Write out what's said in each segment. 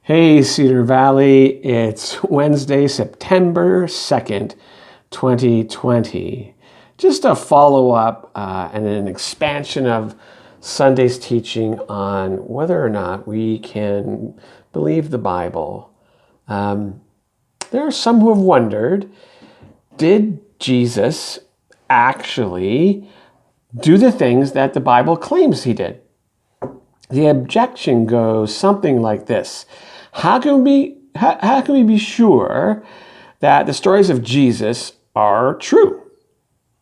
Hey, Cedar Valley, it's Wednesday, September 2nd, 2020. Just a follow-up and an expansion of Sunday's teaching on whether or not we can believe the Bible. There are some who have wondered, did Jesus actually do the things that the Bible claims he did? The objection goes something like this. How can we be sure that the stories of Jesus are true?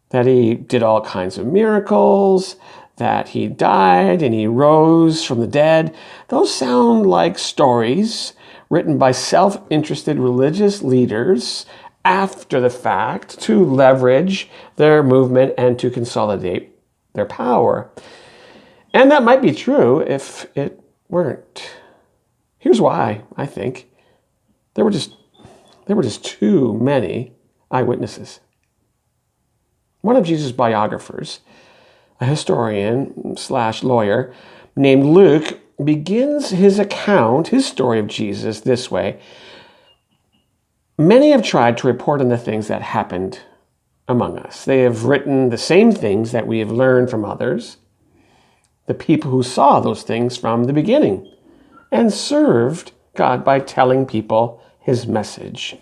That he did all kinds of miracles, that he died and he rose from the dead. Those sound like stories written by self-interested religious leaders after the fact to leverage their movement and to consolidate their power. And that might be true if it weren't. Here's why, I think. There were just too many eyewitnesses. One of Jesus' biographers, a historian / lawyer named Luke, begins his account, his story of Jesus, this way. Many have tried to report on the things that happened among us. They have written the same things that we have learned from others, the people who saw those things from the beginning and served God by telling people his message.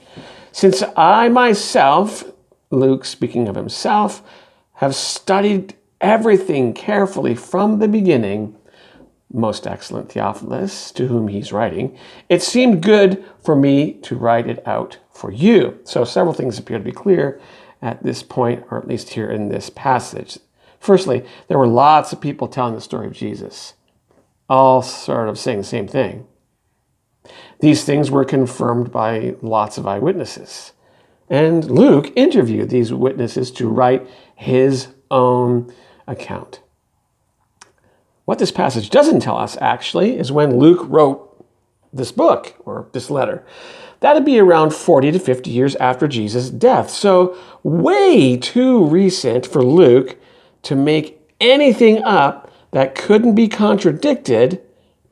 Since I myself, Luke speaking of himself, have studied everything carefully from the beginning, most excellent Theophilus, to whom he's writing, it seemed good for me to write it out for you. So several things appear to be clear at this point, or at least here in this passage. Firstly, there were lots of people telling the story of Jesus, all sort of saying the same thing. These things were confirmed by lots of eyewitnesses. And Luke interviewed these witnesses to write his own account. What this passage doesn't tell us, actually, is when Luke wrote this book, or this letter. That'd be around 40 to 50 years after Jesus' death. So way too recent for Luke to make anything up that couldn't be contradicted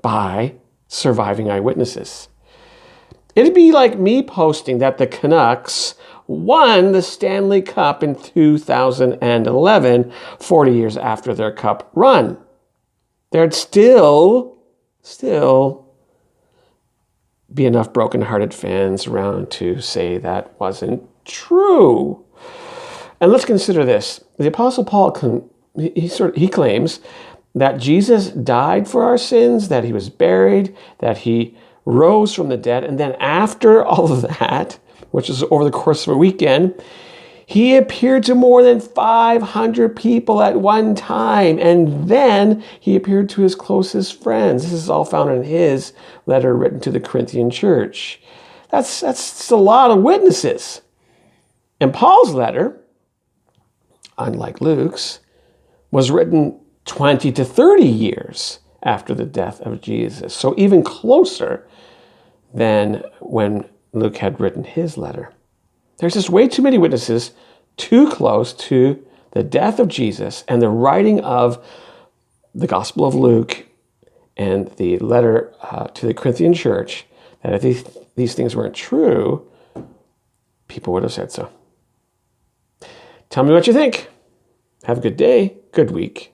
by surviving eyewitnesses. It'd be like me posting that the Canucks won the Stanley Cup in 2011, 40 years after their cup run. There'd still be enough broken-hearted fans around to say that wasn't true. And let's consider this. The Apostle Paul, he claims that Jesus died for our sins, that he was buried, that he rose from the dead, and then after all of that, which is over the course of a weekend, he appeared to more than 500 people at one time, and then he appeared to his closest friends. This is all found in his letter written to the Corinthian church. That's a lot of witnesses. And Paul's letter, unlike Luke's, was written 20 to 30 years after the death of Jesus. So even closer than when Luke had written his letter. There's just way too many witnesses, too close to the death of Jesus and the writing of the Gospel of Luke and the letter to the Corinthian church, that if these things weren't true, people would have said so. Tell me what you think. Have a good day, good week.